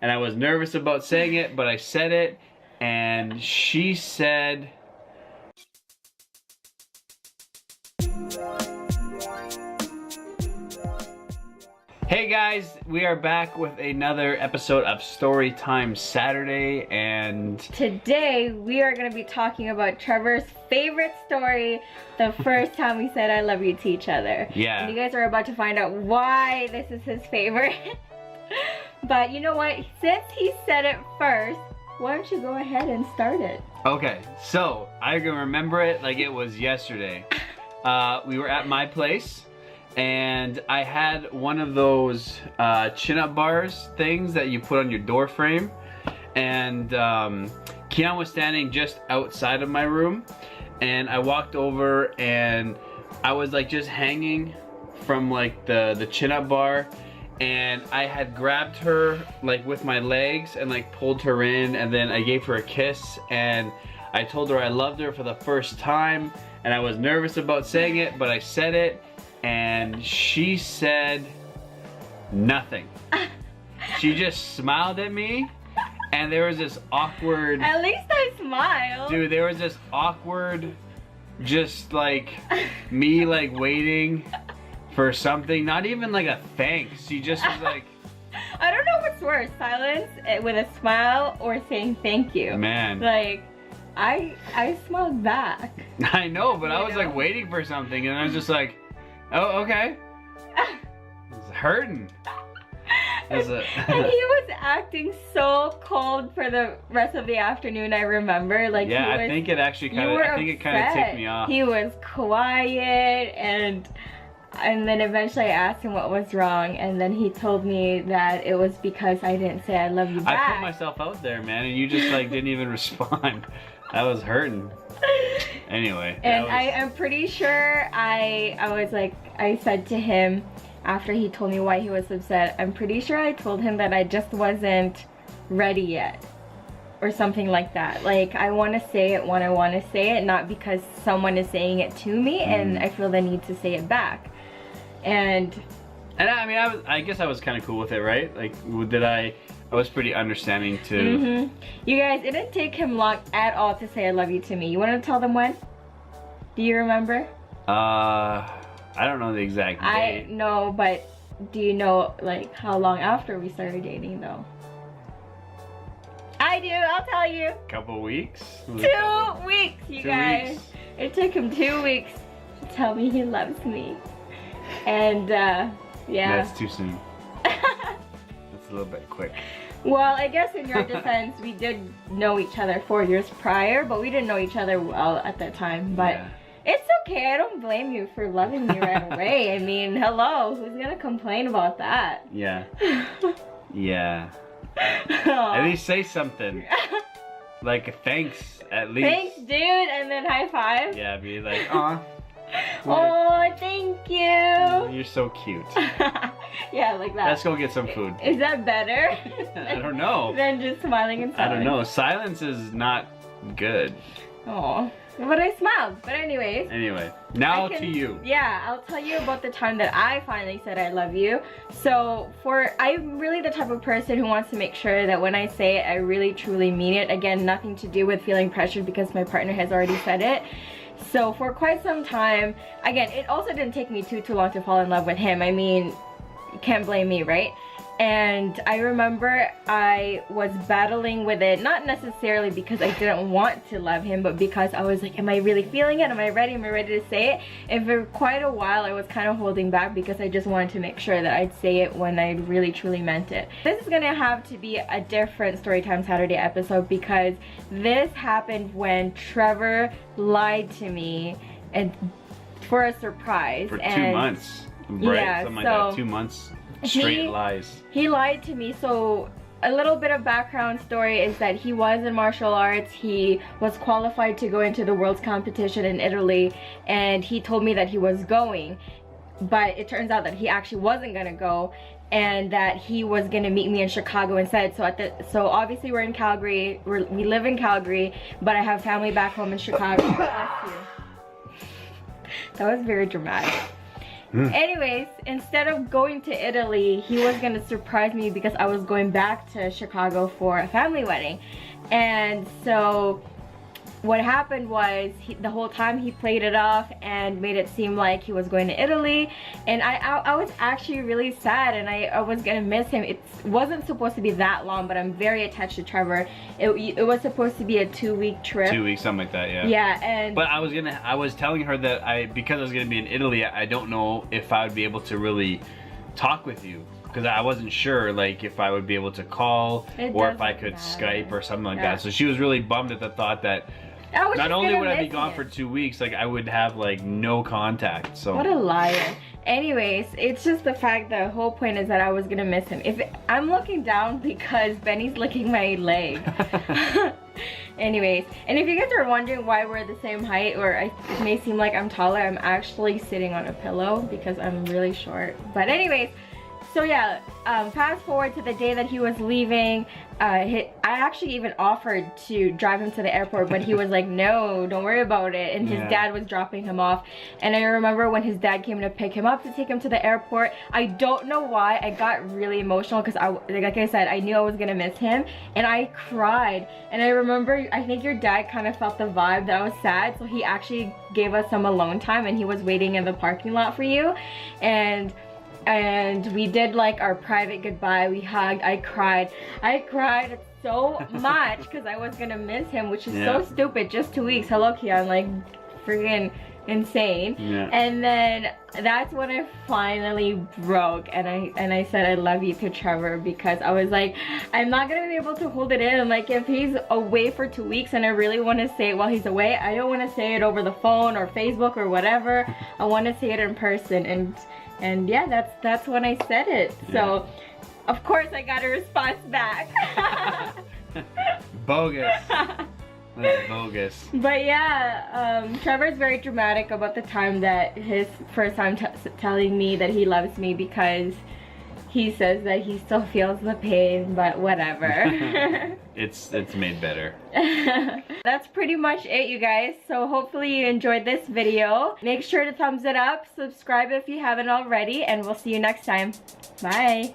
and I was nervous about saying it, but I said it, and she said... Hey guys, we are back with another episode of Storytime Saturday, and today we are going to be talking about Trevor's favorite story, the first time we said I love you to each other. Yeah. And you guys are about to find out why this is his favorite. But you know what? Since he said it first, why don't you go ahead and start it? Okay, so I can remember it like it was yesterday. We were at my place, and I had one of those chin-up bars things that you put on your door frame, and Kian was standing just outside of my room, and I walked over and I was like just hanging from like the chin-up bar, and I had grabbed her like with my legs and like pulled her in, and then I gave her a kiss, and I told her I loved her for the first time, and I was nervous about saying it, but I said it. And she said nothing. She just smiled at me, and there was this awkward... At least I smiled. Dude, there was this awkward, just like, me like waiting for something. Not even like a thanks. She just was like... I don't know what's worse, silence with a smile or saying thank you. Man. Like, I smiled back. I know, but I was like waiting for something, and I was just like... Oh, okay. It's hurting. And he was acting so cold for the rest of the afternoon, I remember. Like, yeah, he was, I think it actually kind of ticked me off. He was quiet, and then eventually I asked him what was wrong, and then he told me that it was because I didn't say I love you back. I put myself out there, man, and you just like didn't even respond. That was hurting. Anyway. And I'm pretty sure I said to him after he told me why he was upset, I'm pretty sure I told him that I just wasn't ready yet. Or something like that. Like, I want to say it when I want to say it, not because someone is saying it to me and I feel the need to say it back. And I mean, I guess I was kind of cool with it, right? Like, I was pretty understanding too. You guys, it didn't take him long at all to say I love you to me. You want to tell them when? Do you remember? I don't know the exact date. I know, but do you know like how long after we started dating though? I do, I'll tell you. Couple weeks? 2 weeks, you guys. It took him 2 weeks to tell me he loves me. And yeah. That's too soon. That's a little bit quick. Well, I guess in your defense, we did know each other 4 years prior, but we didn't know each other well at that time. But yeah. It's okay, I don't blame you for loving me right away. I mean, hello, who's gonna complain about that? Yeah. Yeah. At least say something. Like a thanks, at least. Thanks, dude, and then high five. Yeah, be like, aw. Oh, thank you. You're so cute. Yeah, like that. Let's go get some food. Is that better? I don't know. Than just smiling and silence? I don't know. Silence is not good. Oh. But I smiled. But anyways. Anyway, now to you. Yeah, I'll tell you about the time that I finally said I love you. So I'm really the type of person who wants to make sure that when I say it, I really truly mean it. Again, nothing to do with feeling pressured because my partner has already said it. So for quite some time, again, it also didn't take me too long to fall in love with him. I mean, you can't blame me, right? And I remember I was battling with it, not necessarily because I didn't want to love him, but because I was like, am I really feeling it? Am I ready? Am I ready to say it? And for quite a while, I was kind of holding back because I just wanted to make sure that I'd say it when I really truly meant it. This is gonna have to be a different Storytime Saturday episode because this happened when Trevor lied to me and for a surprise. For 2 months, right? Yeah, something like that, 2 months. Straight lies. He lied to me. So a little bit of background story is that he was in martial arts. He was qualified to go into the world's competition in Italy, and he told me that he was going, but it turns out that he actually wasn't gonna go and that he was gonna meet me in Chicago instead. So obviously we're in Calgary, we live in Calgary, but I have family back home in Chicago. Bless you. That was very dramatic. Anyways, instead of going to Italy, he was gonna surprise me because I was going back to Chicago for a family wedding. And so what happened was the whole time he played it off and made it seem like he was going to Italy, and I was actually really sad, and I was gonna miss him. It wasn't supposed to be that long, but I'm very attached to Trevor. It was supposed to be a 2-week trip. 2 weeks, something like that, yeah. Yeah, and but I was telling her that because I was gonna be in Italy, I don't know if I would be able to really talk with you, because I wasn't sure like if I would be able to call or if I could Skype or something like that. So she was really bummed at the thought that not only would I be gone for 2 weeks, like I would have like no contact. So what a liar. Anyways, it's just the fact that the whole point is that I was gonna miss him. I'm looking down because Benny's licking my leg. Anyways, and if you guys are wondering why we're the same height, or it may seem like I'm taller, I'm actually sitting on a pillow because I'm really short. But anyways, so yeah, fast forward to the day that he was leaving. I actually even offered to drive him to the airport, but he was like, no, don't worry about it. And his dad was dropping him off. And I remember when his dad came to pick him up to take him to the airport, I don't know why, I got really emotional because like I said, I knew I was gonna miss him, and I cried. And I remember, I think your dad kind of felt the vibe that I was sad, so he actually gave us some alone time, and he was waiting in the parking lot for you. And we did like our private goodbye. We hugged. I cried so much because I was gonna miss him, which is so stupid. Just 2 weeks. Hello, Kian. Like freaking insane. And then that's when I finally broke, and I said I love you to Trevor, because I was like, I'm not gonna be able to hold it in. And like, if he's away for 2 weeks and I really want to say it while he's away, I don't want to say it over the phone or Facebook or whatever. I want to say it in person. And yeah, that's when I said it. So of course I got a response back. Bogus. That's bogus. But yeah, Trevor's very dramatic about the time that his first time telling me that he loves me, because he says that he still feels the pain, but whatever. It's made better. That's pretty much it, you guys. So hopefully you enjoyed this video. Make sure to thumbs it up, subscribe if you haven't already, and we'll see you next time. Bye.